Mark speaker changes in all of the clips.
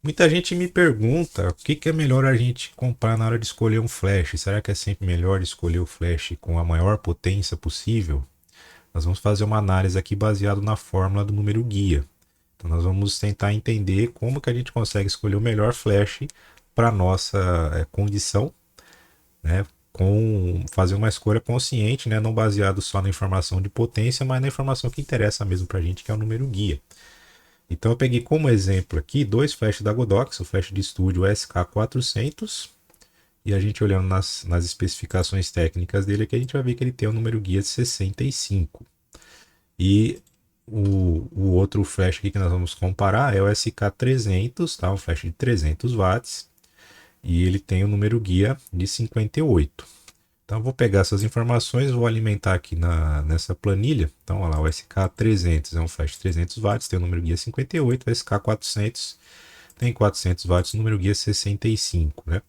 Speaker 1: Muita gente me pergunta o que que é melhor a gente comprar na hora de escolher um flash. Será que é sempre melhor escolher o flash com a maior potência possível? Nós vamos fazer uma análise aqui baseado na fórmula do número guia. Então nós vamos tentar entender como que a gente consegue escolher o melhor flash para nossa condição, né? Com fazer uma escolha consciente, né? Não baseado só na informação de potência, mas na informação que interessa mesmo para a gente, que é o número guia. Então eu peguei como exemplo aqui dois flashes da Godox, o flash de estúdio SK400, e a gente olhando nas especificações técnicas dele aqui, a gente vai ver que ele tem o número guia de 65. E o outro flash aqui que nós vamos comparar é o SK300, tá? Um flash de 300 watts, e ele tem o número guia de 58. Então eu vou pegar essas informações, vou alimentar aqui nessa planilha. Então, olha lá, o SK300 é um flash de 300 watts, tem o número guia 58, o SK400 tem 400 watts, o número guia 65, né?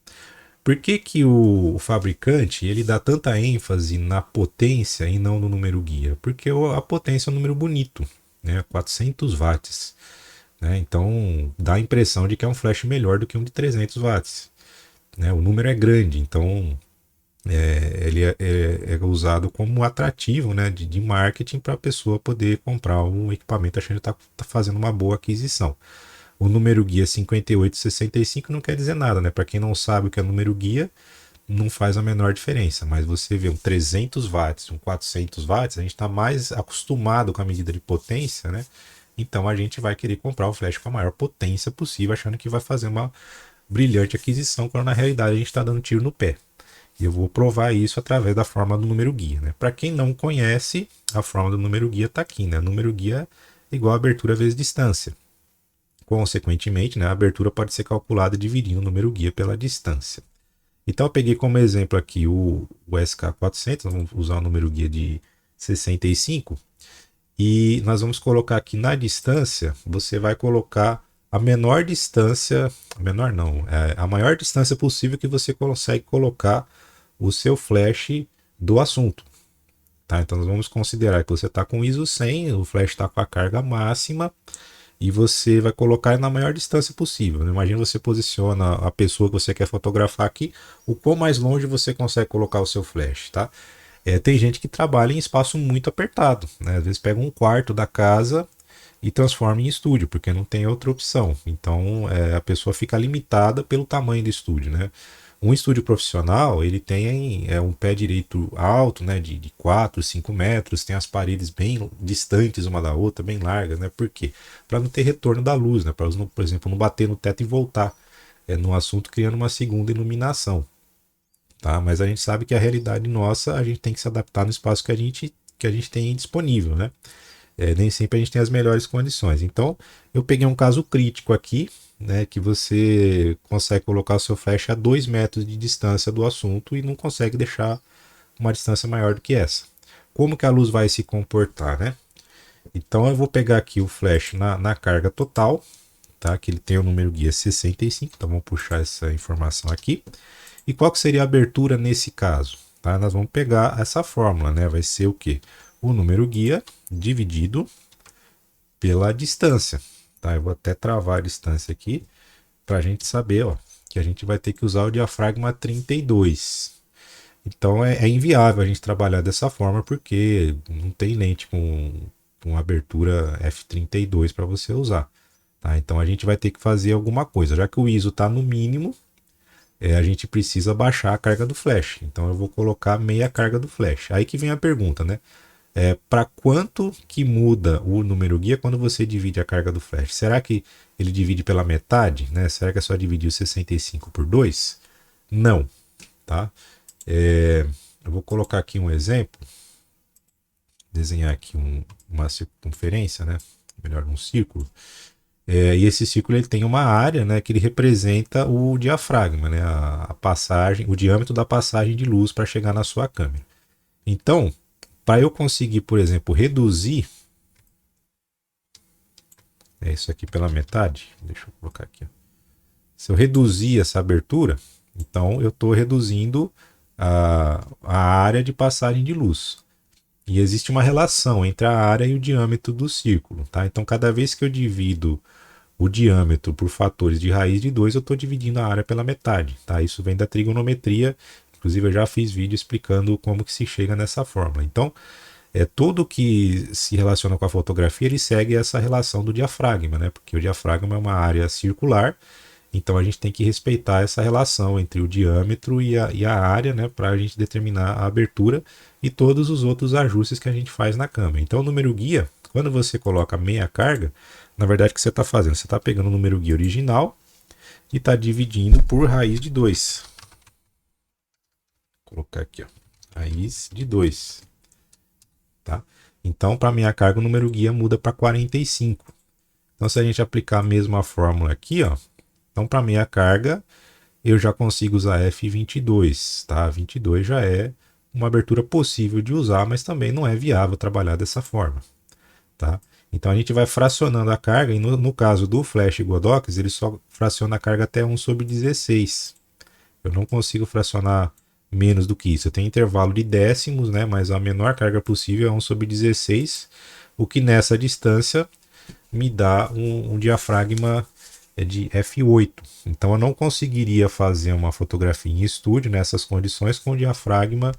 Speaker 1: Por que que o fabricante ele dá tanta ênfase na potência e não no número guia? Porque a potência é um número bonito, né? 400 watts, né? Então dá a impressão de que é um flash melhor do que um de 300 watts, né? O número é grande, então ele é usado como atrativo, né, de marketing para a pessoa poder comprar um equipamento achando que está fazendo uma boa aquisição. O número guia 5865 não quer dizer nada, né? Para quem não sabe o que é número guia, não faz a menor diferença. Mas você vê um 300 watts, um 400 watts, a gente está mais acostumado com a medida de potência, né? Então a gente vai querer comprar o flash com a maior potência possível, achando que vai fazer uma brilhante aquisição, quando na realidade a gente está dando tiro no pé. E eu vou provar isso através da forma do número guia, né? Para quem não conhece, a forma do número guia está aqui, né? O número guia é igual a abertura vezes distância. Consequentemente, né, a abertura pode ser calculada dividindo o número guia pela distância. Então eu peguei como exemplo aqui o SK400, vamos usar o número guia de 65, e nós vamos colocar aqui na distância, você vai colocar a menor distância, a menor não, a maior distância possível que você consegue colocar o seu flash do assunto. Tá? Então nós vamos considerar que você está com ISO 100, o flash está com a carga máxima, e você vai colocar na maior distância possível. Imagina você posiciona a pessoa que você quer fotografar aqui, o quão mais longe você consegue colocar o seu flash, tá? Tem gente que trabalha em espaço muito apertado, né? Às vezes pega um quarto da casa e transforma em estúdio, porque não tem outra opção. Então a pessoa fica limitada pelo tamanho do estúdio, né? Um estúdio profissional, ele tem um pé direito alto, né, de 4, 5 metros, tem as paredes bem distantes uma da outra, bem largas, né? Por quê? Para não ter retorno da luz, né? Para, por exemplo, não bater no teto e voltar no assunto, criando uma segunda iluminação, tá? Mas a gente sabe que a realidade nossa, a gente tem que se adaptar no espaço que a gente tem disponível, né? Nem sempre a gente tem as melhores condições. Então, eu peguei um caso crítico aqui, né, que você consegue colocar o seu flash a 2 metros de distância do assunto e não consegue deixar uma distância maior do que essa. Como que a luz vai se comportar, né? Então, eu vou pegar aqui o flash na carga total, tá? Que ele tem o número guia 65, então vamos puxar essa informação aqui. E qual que seria a abertura nesse caso? Tá? Nós vamos pegar essa fórmula, né? Vai ser o quê? O número guia dividido pela distância. Tá? Eu vou até travar a distância aqui para a gente saber, ó, que a gente vai ter que usar o diafragma 32. Então é inviável a gente trabalhar dessa forma porque não tem lente com abertura f32 para você usar. Tá? Então a gente vai ter que fazer alguma coisa. Já que o ISO está no mínimo, a gente precisa baixar a carga do flash. Então eu vou colocar meia carga do flash. Aí que vem a pergunta, né? Para quanto que muda o número guia quando você divide a carga do flash? Será que ele divide pela metade? Né? Será que é só dividir o 65 por 2? Não. Tá? Eu vou colocar aqui um exemplo, desenhar aqui uma circunferência, né? Melhor um círculo. E esse círculo ele tem uma área, né, que ele representa o diafragma, né, a passagem, o diâmetro da passagem de luz para chegar na sua câmera. Então, para eu conseguir, por exemplo, reduzir isso aqui pela metade, deixa eu colocar aqui. Ó. Se eu reduzir essa abertura, então eu estou reduzindo a área de passagem de luz. E existe uma relação entre a área e o diâmetro do círculo. Tá? Então, cada vez que eu divido o diâmetro por fatores de raiz de 2, eu estou dividindo a área pela metade. Tá? Isso vem da trigonometria. Inclusive, eu já fiz vídeo explicando como que se chega nessa fórmula. Então, tudo que se relaciona com a fotografia, ele segue essa relação do diafragma, né? Porque o diafragma é uma área circular, então a gente tem que respeitar essa relação entre o diâmetro e a área, né? Para a gente determinar a abertura e todos os outros ajustes que a gente faz na câmera. Então, o número guia, quando você coloca meia carga, na verdade, o que você está fazendo? Você está pegando o número guia original e está dividindo por raiz de 2. Vou colocar aqui, ó, raiz de 2. Tá? Então, para minha carga, o número guia muda para 45. Então, se a gente aplicar a mesma fórmula aqui, ó, então para minha carga, eu já consigo usar F22. Tá? 22 já é uma abertura possível de usar, mas também não é viável trabalhar dessa forma. Tá? Então, a gente vai fracionando a carga, e no caso do Flash Godox, ele só fraciona a carga até 1/16. Eu não consigo fracionar menos do que isso. Eu tenho intervalo de décimos, né? Mas a menor carga possível é 1/16, o que nessa distância me dá um diafragma de F8. Então eu não conseguiria fazer uma fotografia em estúdio nessas condições com diafragma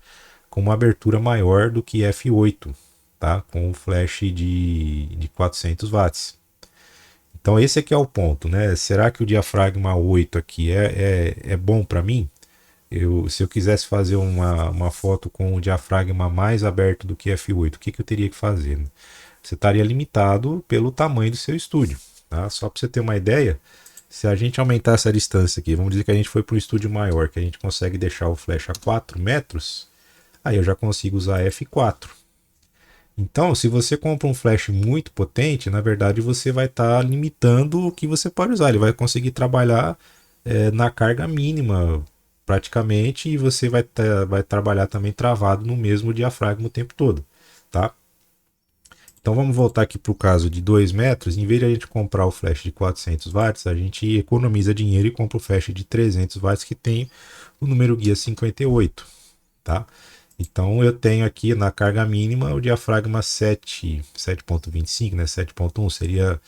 Speaker 1: com uma abertura maior do que F8, tá? Com um flash de 400 watts. Então esse aqui é o ponto, né? Será que o diafragma 8 aqui é bom para mim? Se eu quisesse fazer uma foto com o diafragma mais aberto do que F8, o que eu teria que fazer? Né? Você estaria limitado pelo tamanho do seu estúdio. Tá? Só para você ter uma ideia, se a gente aumentar essa distância aqui, vamos dizer que a gente foi para um estúdio maior, que a gente consegue deixar o flash a 4 metros, aí eu já consigo usar F4. Então, se você compra um flash muito potente, na verdade você vai estar limitando o que você pode usar. Ele vai conseguir trabalhar na carga mínima, praticamente, e você vai trabalhar também travado no mesmo diafragma o tempo todo, tá? Então vamos voltar aqui para o caso de 2 metros. Em vez de a gente comprar o flash de 400 watts, a gente economiza dinheiro e compra o flash de 300 watts que tem o número guia 58, tá? Então eu tenho aqui na carga mínima o diafragma 7.25, né? 7.1 seria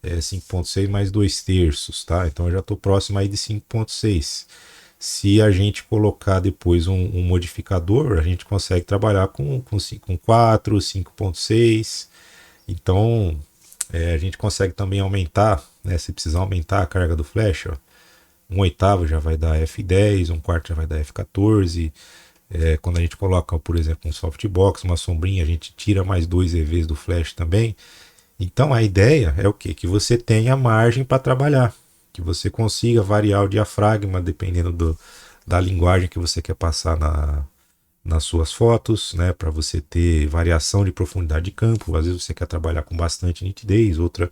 Speaker 1: 5.6 mais 2 terços, tá? Então eu já estou próximo aí de 5.6. Se a gente colocar depois um modificador, a gente consegue trabalhar com 4, 5.6. Então a gente consegue também aumentar, né? Se precisar aumentar a carga do flash, ó, 1/8 já vai dar F10, 1/4 já vai dar F14. Quando a gente coloca, por exemplo, um softbox, uma sombrinha, a gente tira mais 2 EVs do flash também. Então a ideia é o quê? Que você tenha margem para trabalhar, que você consiga variar o diafragma dependendo da linguagem que você quer passar nas suas fotos, né? Para você ter variação de profundidade de campo. Às vezes você quer trabalhar com bastante nitidez, outra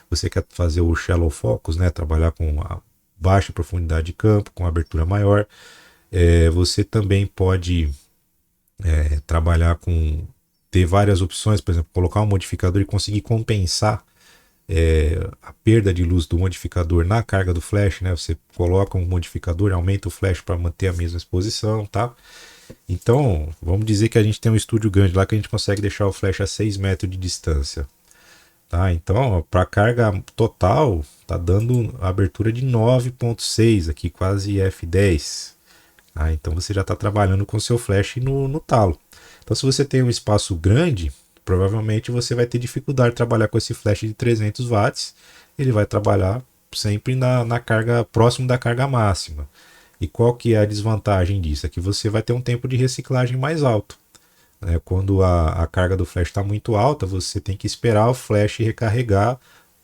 Speaker 1: você quer fazer o shallow focus, né? Trabalhar com a baixa profundidade de campo, com abertura maior. Você também pode trabalhar com ter várias opções, por exemplo, colocar um modificador e conseguir compensar a perda de luz do modificador na carga do flash, né? Você coloca um modificador, aumenta o flash para manter a mesma exposição, tá? Então, vamos dizer que a gente tem um estúdio grande lá que a gente consegue deixar o flash a 6 metros de distância, tá? Então, para carga total, tá dando abertura de 9.6 aqui, quase F10. Então você já está trabalhando com seu flash no talo. Então, se você tem um espaço grande, provavelmente você vai ter dificuldade de trabalhar com esse flash de 300 watts. Ele vai trabalhar sempre na carga próximo da carga máxima. E qual que é a desvantagem disso? É que você vai ter um tempo de reciclagem mais alto. Né? Quando a carga do flash está muito alta, você tem que esperar o flash recarregar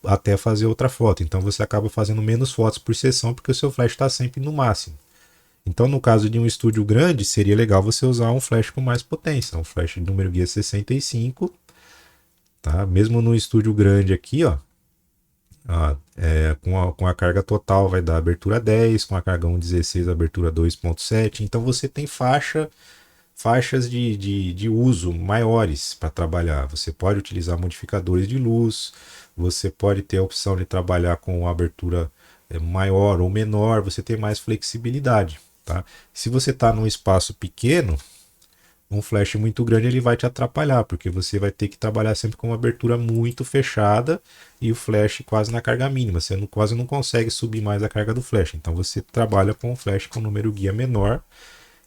Speaker 1: até fazer outra foto. Então você acaba fazendo menos fotos por sessão porque o seu flash está sempre no máximo. Então, no caso de um estúdio grande, seria legal você usar um flash com mais potência, um flash de número guia 65, tá? Mesmo no estúdio grande aqui, ó, com a carga total vai dar abertura 10, com a carga 1.16 abertura 2.7. Então você tem faixas de uso maiores para trabalhar. Você pode utilizar modificadores de luz, você pode ter a opção de trabalhar com abertura maior ou menor, você tem mais flexibilidade. Tá? Se você está num espaço pequeno, Um flash muito grande ele vai te atrapalhar, porque você vai ter que trabalhar sempre com uma abertura muito fechada e o flash quase na carga mínima. Você quase não consegue subir mais a carga do flash. Então você trabalha com um flash com número guia menor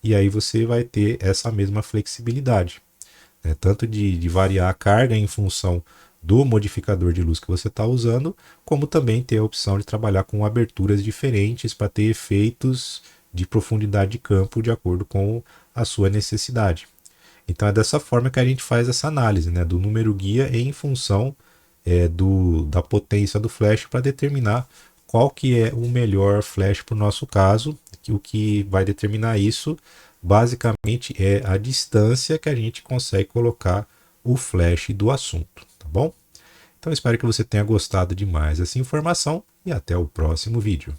Speaker 1: e aí você vai ter essa mesma flexibilidade, né? Tanto de variar a carga em função do modificador de luz que você está usando, como também ter a opção de trabalhar com aberturas diferentes para ter efeitos de profundidade de campo de acordo com a sua necessidade. Então é dessa forma que a gente faz essa análise, né, do número guia em função da potência do flash para determinar qual que é o melhor flash para o nosso caso. O que vai determinar isso basicamente é a distância que a gente consegue colocar o flash do assunto, tá bom? Então espero que você tenha gostado de mais essa informação e até o próximo vídeo.